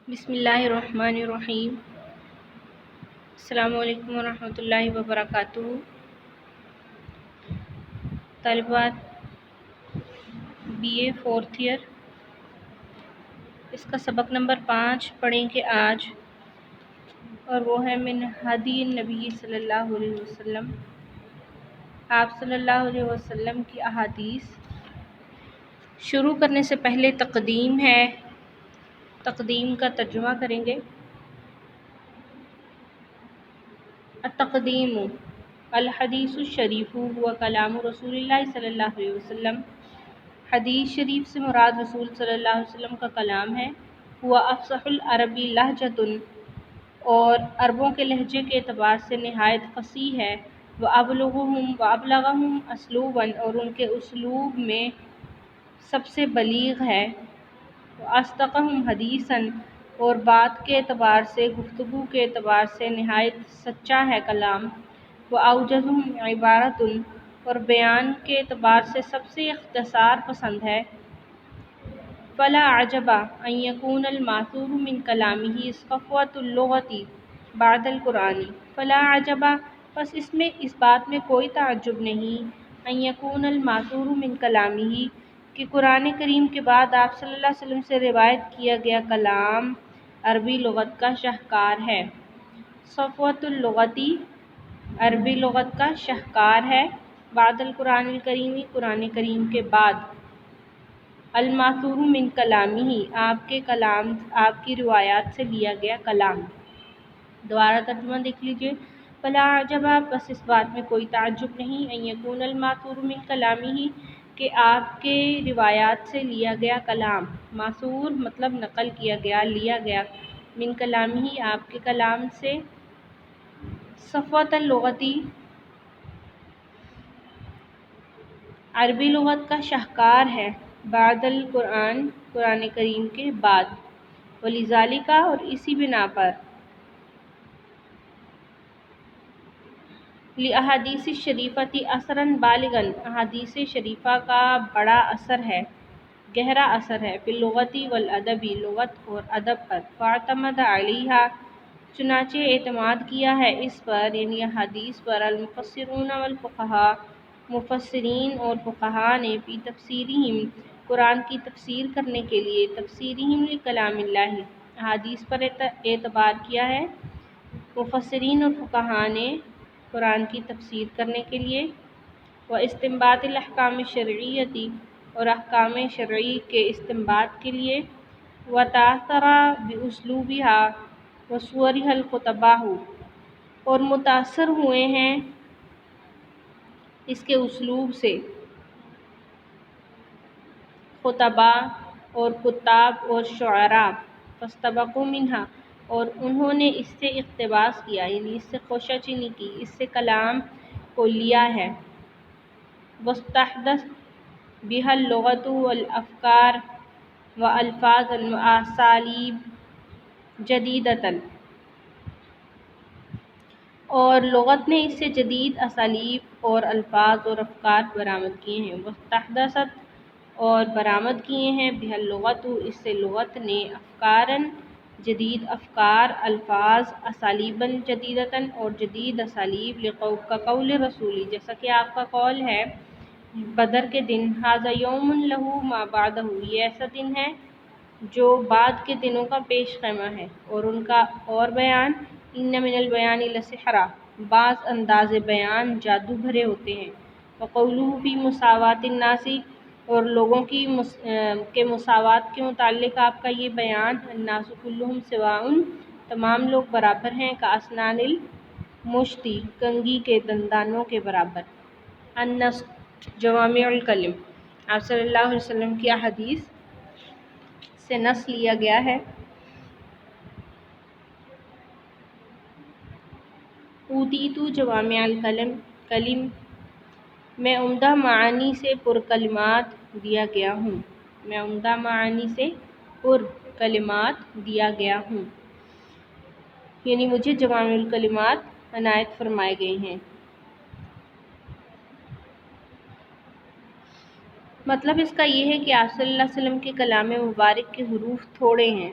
بسم اللہ الرحمن الرحیم۔ السلام علیکم ورحمۃ اللہ وبرکاتہ۔ طالبات BA 4th ایئر، اس کا سبق نمبر 5 پڑھیں گے آج، اور وہ ہے من ہدی النبی صلی اللہ علیہ وسلم، آپ صلی اللہ علیہ وسلم کی احادیث۔ شروع کرنے سے پہلے تقدیم ہے، تقدیم کا ترجمہ کریں گے۔ التقدیم الحدیث الشریف ہوا کلام رسول اللہ صلی اللہ علیہ وسلم، حدیث شریف سے مراد رسول صلی اللہ علیہ وسلم کا کلام ہے۔ ہوا افصح العربی لہجۃ، اور عربوں کے لہجے کے اعتبار سے نہایت فصیح ہے۔ وابلغہم اسلوبا، اور ان کے اسلوب میں سب سے بلیغ ہے۔ واصدقہم حدیثا، اور بات کے اعتبار سے، گفتگو کے اعتبار سے نہایت سچا ہے کلام۔ واوجزہم عبارۃ، اور بیان کے اعتبار سے سب سے اختصار پسند ہے۔ فلا عجب ان یکون الماثور من کلامہ صفوۃ اللغۃ بعد القرآن، فلا عجب، پس اس بات میں کوئی تعجب نہیں، ان یکون الماثور من کلامہ، کہ قرآن کریم کے بعد آپ صلی اللہ علیہ وسلم سے روایت کیا گیا کلام عربی لغت کا شاہکار ہے۔ صفوۃ اللغۃ، عربی لغت کا شاہکار ہے۔ بعد القرآن الکریم، قرآن کریم کے بعد۔ الماثور من کلامہ، آپ کے کلام، آپ کی روایات سے لیا گیا کلام۔ دوبارہ ترجمہ دیکھ لیجیے۔ فلا عجب، بس اس بات میں کوئی تعجب نہیں، ان یکون الماثور من کلامہ، کہ آپ کے روایات سے لیا گیا کلام۔ ماثور مطلب نقل کیا گیا، لیا گیا، من کلامہ، آپ کے کلام سے۔ صفوۃ اللغۃ، عربی لغت کا شاہکار ہے۔ بعد القرآن، قرآن کریم کے بعد۔ ولذالک، اور اسی بنا پر۔ لأحادیث الشریفۃ اثرا بالغا، احادیث شریفہ کا بڑا اثر ہے، گہرا اثر ہے، فی اللغۃ والادب، لغت اور ادب پر۔ فاعتمد علیہا، چنانچہ اعتماد کیا ہے اس پر، یعنی احادیث پر، المفسرون والفقہاء، مفسرین اور فقہاء نے، فی تفسیرہم، قرآن کی تفسیر کرنے کے لیے، تفسیرہم لکلام اللہ، احادیث پر اعتبار کیا ہے مفسرین اور فقہاء نے قرآن کی تفسیر کرنے کے لیے۔ واستنباط الاحکام الشرعیۃ، اور احکام شرعی کے استنباط کے لیے۔ وتاثر باسلوبها وصورها الخطباء، اور متاثر ہوئے ہیں اس کے اسلوب سے خطباء اور کتاب اور شعراء۔ فاستبقوا منها، اور انہوں نے اس سے اقتباس کیا، یعنی اس سے خوشہ چینی کی، اس سے کلام کو لیا ہے۔ واستحدث بها اللغۃ والافکار والفاظ واسالیب جدیدۃ، اور لغت نے اس سے جدید اسالیب اور الفاظ اور افکار برآمد کیے ہیں۔ واستحدثت، اور برآمد کیے ہیں، بها اللغۃ، اس سے لغت نے، افکارا، جدید افکار، الفاظ، اسالیبا جدیدۃ، اور جدید اسالیب، کقول رسول، جیسا کہ آپ کا قول ہے بدر کے دن، ھذا یوم لہ ما بعدہ، یہ ایسا دن ہے جو بعد کے دنوں کا پیش خیمہ ہے۔ اور ان کا اور بیان، ان من البیان لسحرا، بعض انداز بیان جادو بھرے ہوتے ہیں۔ وقولہ فی مساوات الناس، اور لوگوں کے مساوات کے متعلق آپ کا یہ بیان، الناس کلہم سواء، تمام لوگ برابر ہیں، کاسنان المشط، کنگھی کے دندانوں کے برابر۔ النسخ جوامع الکلم، آپ صلی اللہ علیہ وسلم کی احادیث سے نص لیا گیا ہے۔ اوتیت جوامع الکلم، میں عمدہ معانی سے پر کلمات دیا گیا ہوں، میں عمدہ معانی سے پر کلمات دیا گیا ہوں، یعنی مجھے جوامع الکلمات عنایت فرمائے گئے ہیں۔ مطلب اس کا یہ ہے کہ آپ صلی اللہ علیہ وسلم کے کلام مبارک کے حروف تھوڑے ہیں،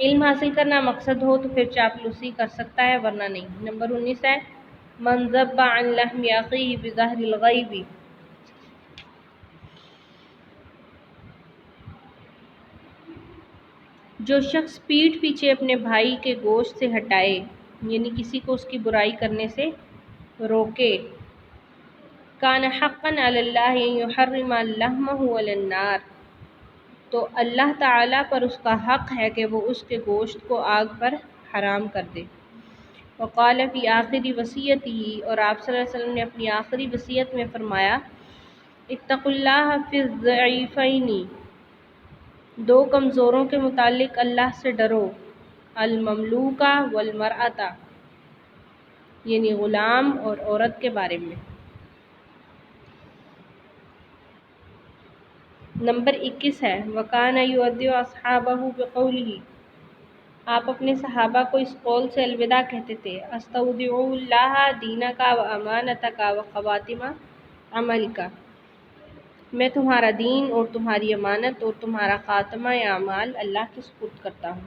علم حاصل کرنا مقصد ہو تو پھر چاپلوسی کر سکتا ہے ورنہ نہیں۔ نمبر 19 ہے من ذب عن لحم اخیہ بظہر الغیب، جو شخص پیٹھ پیچھے اپنے بھائی کے گوشت سے ہٹائے، یعنی کسی کو اس کی برائی کرنے سے روکے، کان حقا علی اللہ ان یحرم لحمہ علی النار، تو اللہ تعالیٰ پر اس کا حق ہے کہ وہ اس کے گوشت کو آگ پر حرام کر دے۔ وقال فی آخر وصیتہ، اور آپ صلی اللہ علیہ وسلم نے اپنی آخری وصیت میں فرمایا اتقوا اللہ فی الضعیفین، دو کمزوروں کے متعلق اللہ سے ڈرو، المملوکہ والمرأۃ، یعنی غلام اور عورت کے بارے میں۔ نمبر 21 ہے وَكَانَ يُوَدِّعُ أَصْحَابَهُ بِقَوْلِهِ، آپ اپنے صحابہ کو اس قول سے الوداع کہتے تھے استودع اللہ دینک و امانتک و خواتم عملک، میں تمہارا دین اور تمہاری امانت اور تمہارا خاتمہ اعمال اللہ کے سپرد کرتا ہوں۔